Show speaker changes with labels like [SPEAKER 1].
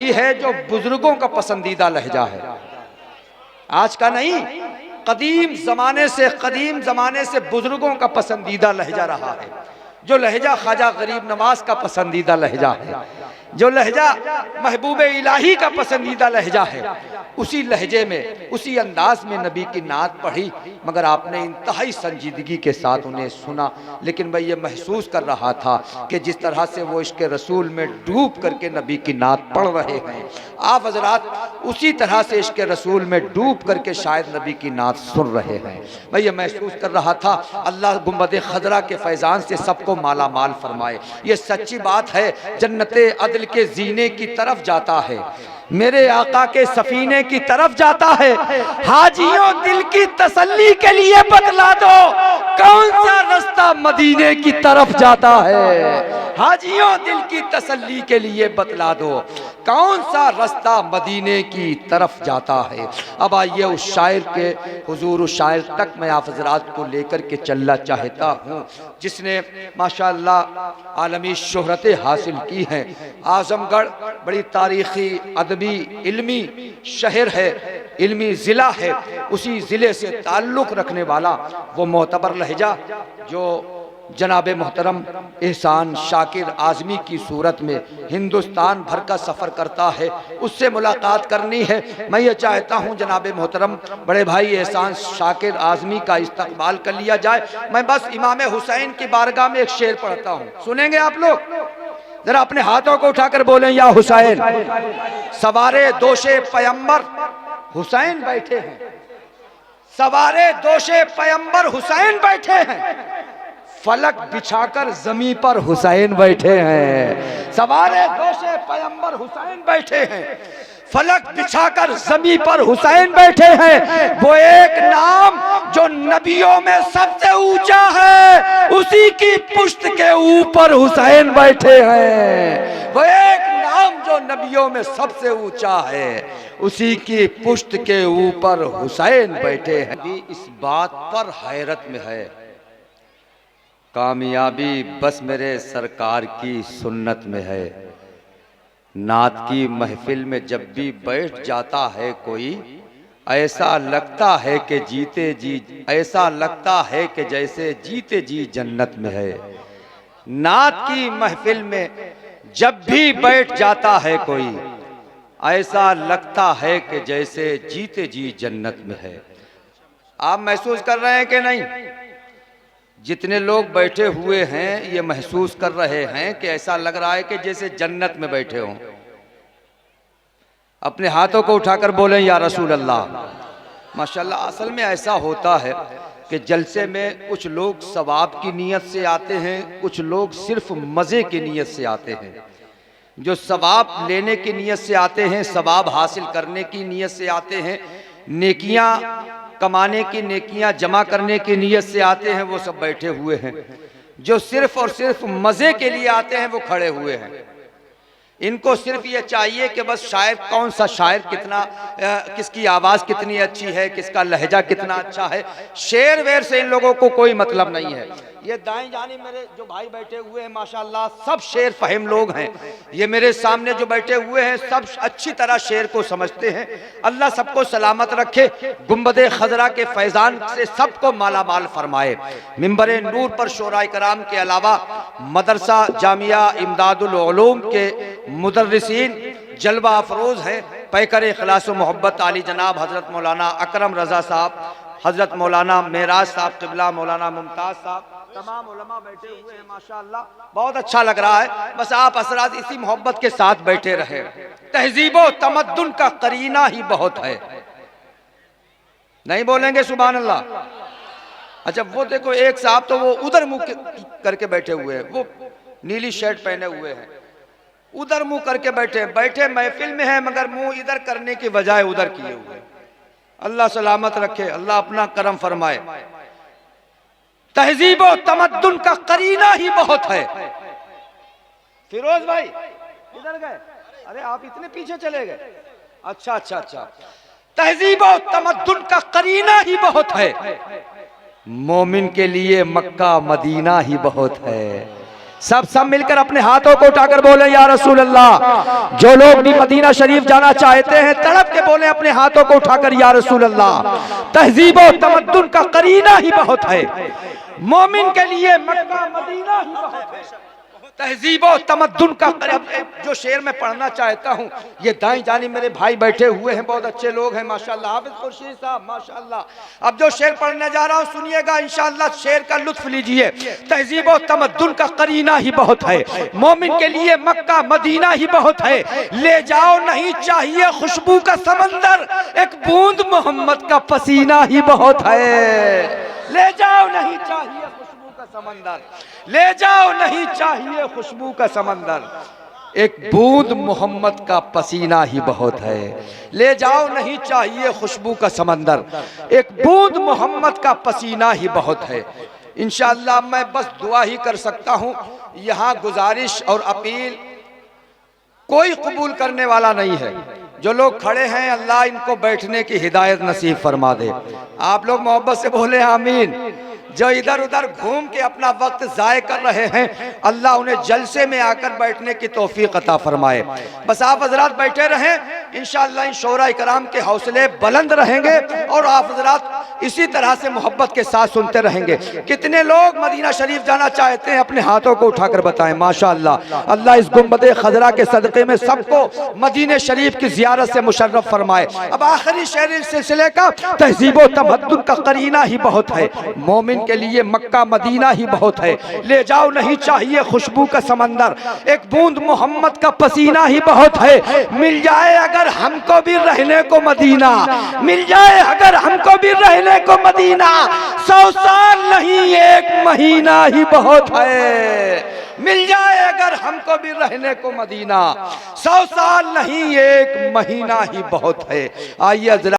[SPEAKER 1] ये है जो बुजुर्गों का पसंदीदा लहजा है, आज का नहीं। कदीम जमाने से बुजुर्गों का पसंदीदा लहजा रहा है। जो लहजा ख्वाजा गरीब नवाज का पसंदीदा लहजा है, जो लहजा महबूब इलाही का पसंदीदा लहजा है, उसी लहजे में उसी अंदाज में नबी की नात पढ़ी। मगर आपने इंतहाई संजीदगी के साथ उन्हें सुना। लेकिन मैं ये महसूस कर रहा था कि जिस तरह से वो इश्क रसूल में डूब करके नबी की नात पढ़ रहे हैं, आप हजरात उसी तरह से इश्क रसूल में डूब करके शायद नबी की नात सुन रहे हैं। मैं ये महसूस कर रहा था। अल्लाह गुंबद खजरा के फैजान से सबको माला माल फरमाए। ये सच्ची बात है। जन्नते अदल के जीने की तरफ जाता है, मेरे आका के सफीने की तरफ जाता है। हाजियों दिल की तसल्ली के लिए बतला दो, कौन सा रास्ता मदीने की तरफ जाता है। हाजियों दिल की तसल्ली के लिए बतला दो, कौन सा रास्ता मदीने की तरफ जाता है। अब आइए उस शायर के हुजूर, उस शायर तक मैं आप हज़रात को लेकर के चलना चाहता हूँ, जिसने माशाअल्लाह आलमी शोहरत हासिल की है। आजमगढ़ बड़ी तारीखी अदबी इल्मी शहर है, इल्मी ज़िला है। उसी ज़िले से ताल्लुक़ रखने वाला वो मोतबर लहजा जो जनाब मोहतरम एहसान शाकिर आज़मी की सूरत में हिंदुस्तान भर का सफ़र करता है, उससे मुलाकात करनी है। मैं ये चाहता हूँ जनाब मोहतरम बड़े भाई एहसान शाकिर आज़मी का इस्तकबाल कर लिया जाए। मैं बस इमाम हुसैन की बारगाह में एक शेर पढ़ता हूँ, सुनेंगे आप लोग? जरा अपने हाथों को उठाकर बोलें, या हुसैन। सवारे दोशे पैगंबर हुसैन बैठे हैं, सवारे दोशे पैगंबर हुसैन बैठे हैं, फलक बिछाकर जमी पर हुसैन बैठे हैं। सवारे दोशे पैगंबर हुसैन बैठे हैं, फलक बिछाकर जमी पर हुसैन बैठे हैं। वो एक नाम जो नबियों में सबसे ऊंचा है, उसी की पुश्त के ऊपर हुसैन बैठे हैं। वो एक नाम जो नबियों में सबसे ऊंचा है, उसी की पुश्त के ऊपर हुसैन बैठे हैं। भी इस बात पर हैरत में है, कामयाबी बस मेरे सरकार की सुन्नत में है। नात की महफिल में जब भी बैठ जाता है कोई, ऐसा लगता है कि जीते जी, ऐसा लगता है कि जैसे जीते जी जन्नत में है। नात की महफिल में जब भी बैठ जाता है कोई, ऐसा लगता है कि जैसे जीते जी जन्नत में है। आप महसूस कर रहे हैं कि नहीं? जितने लोग बैठे हुए हैं ये महसूस कर रहे हैं कि ऐसा लग रहा है कि जैसे जन्नत में बैठे हों। अपने हाथों को उठाकर बोलें, या रसूल अल्लाह। माशाल्लाह, असल में ऐसा होता है कि जलसे में कुछ लोग सवाब की नीयत से आते हैं, कुछ लोग सिर्फ मज़े की नीयत से आते हैं। जो सवाब लेने की नीयत से आते हैं, सवाब हासिल करने की नीयत से आते हैं, नेकियां कमाने की, नेकियां जमा करने की नीयत से आते हैं, वो सब बैठे हुए हैं। जो सिर्फ और सिर्फ मज़े के लिए आते हैं वो खड़े हुए हैं। इनको सिर्फ ये चाहिए कि बस शायर, कौन सा शायर कितना, किसकी आवाज़ कितनी अच्छी है, किसका लहजा कितना अच्छा है, शेर वेर से इन लोगों को कोई मतलब नहीं है। ये दाएं जानी मेरे जो भाई बैठे हुए हैं माशाल्लाह सब शेर फहिम लोग हैं। ये मेरे सामने जो बैठे हुए हैं सब अच्छी तरह शेर को समझते हैं। अल्लाह सबको सलामत रखे, गुंबद खजरा के फैजान से सबको माला माल फरमाए। मिंबर नूर पर शोराए कराम के अलावा मदरसा जामिया इमदादुल उलूम के मुदर्रिसीन जलवा अफरोज हैं। पैकर इखलास व मोहब्बत आली जनाब हज़रत मौलाना अकरम रज़ा साहब, हज़रत मौलाना मेराज साहब क़िबला, मौलाना मुमताज़ साहब, तमाम उलमा बैठे हुए हैं माशाअल्लाह। बहुत अच्छा लग रहा है। बस आप असरात इसी मोहब्बत के साथ बैठे रहे। तहजीबो तमद्दुन का करीना ही बहुत है। नहीं बोलेंगे सुभान अल्लाह? अच्छा, वो देखो एक साहब तो वो उधर मुंह करके बैठे हुए हैं, वो नीली शर्ट पहने हुए हैं, उधर मुंह करके बैठे बैठे महफिल में है, मगर मुंह इधर करने की बजाय उधर किए हुए। अल्लाह सलामत रखे, अल्लाह अपना करम फरमाए। तहजीब और तमद्दुन का करीना ही बहुत है। फिरोज भाई इधर गए? अरे आप इतने पीछे चले गए? अच्छा अच्छा अच्छा। तहजीब और तमद्दुन का करीना ही बहुत है। मोमिन के लिए मक्का मदीना ही बहुत है। सब मिलकर अपने हाथों को उठाकर बोले या रसूल अल्लाह। जो लोग भी मदीना शरीफ जाना चाहते हैं तड़प के बोले अपने हाथों को उठाकर या रसूल अल्लाह। तहजीब और तमद्दुन का करीना ही बहुत है, मोमिन के लिए मक्का मदीना ही बहुत है। तहजीब और तमद्दुन का जो शेर मैं पढ़ना चाहता हूँ, ये दाएं जानी मेरे भाई बैठे हुए हैं, बहुत अच्छे लोग हैं माशाल्लाह, हाफिज खुर्शीद साहब माशाल्लाह। अब जो शेर पढ़ने जा रहा हूँ सुनिएगा इंशाअल्लाह, शेर का लुत्फ लीजिए। तहजीब और तमद्दुन का करीना ही बहुत है, मोमिन के लिए मक्का मदीना ही बहुत है। ले जाओ नहीं चाहिए खुशबू का समंदर, एक बूंद मोहम्मद का पसीना ही बहुत है। ले जाओ नहीं चाहिए खुशबू का समंदर, ले जाओ नहीं चाहिए खुशबू का समंदर, एक बूंद मोहम्मद का पसीना ही बहुत है। ले जाओ नहीं चाहिए खुशबू का समंदर, एक बूंद मोहम्मद का पसीना ही बहुत है। इंशाअल्लाह मैं बस दुआ ही कर सकता हूँ। यहाँ गुजारिश और अपील कोई कबूल करने वाला नहीं है। जो लोग खड़े हैं अल्लाह इनको बैठने की हिदायत नसीब फरमा दे। आप लोग मोहब्बत से बोले आमीन। जो इधर उधर घूम के अपना वक्त जाय कर रहे हैं अल्लाह उन्हें जलसे में आकर बैठने की तौफीक अता फरमाए। बस आप हजरात बैठे रहें, इंशाअल्लाह इन शोरा कराम के हौसले बुलंद रहेंगे और आप हजरात इसी तरह से मोहब्बत के साथ सुनते रहेंगे। कितने लोग मदीना शरीफ जाना चाहते हैं अपने हाथों को उठाकर बताएं माशाअल्लाह। अल्लाह इस गुंबदे खजरा के सदक़े में सबको मदीने शरीफ की ज़ियारत से मुशर्रफ फरमाए। अब आखिरी शेर इस सिलसिले का, तहजीब व तमद्दुन का करीना ही बहुत है, मोमिन के लिए मक्का मदीना ही बहुत है। ले जाओ नहीं चाहिए खुशबू का समंदर, एक बूंद मोहम्मद का पसीना ही बहुत है। मिल जाए अगर हमको भी रहने को मदीना, मिल जाए अगर हमको भी रहने को मदीना, 100 साल नहीं 1 महीना ही बहुत है। मिल जाए अगर हमको भी रहने को मदीना, 100 साल नहीं 1 महीना ही बहुत है। आइए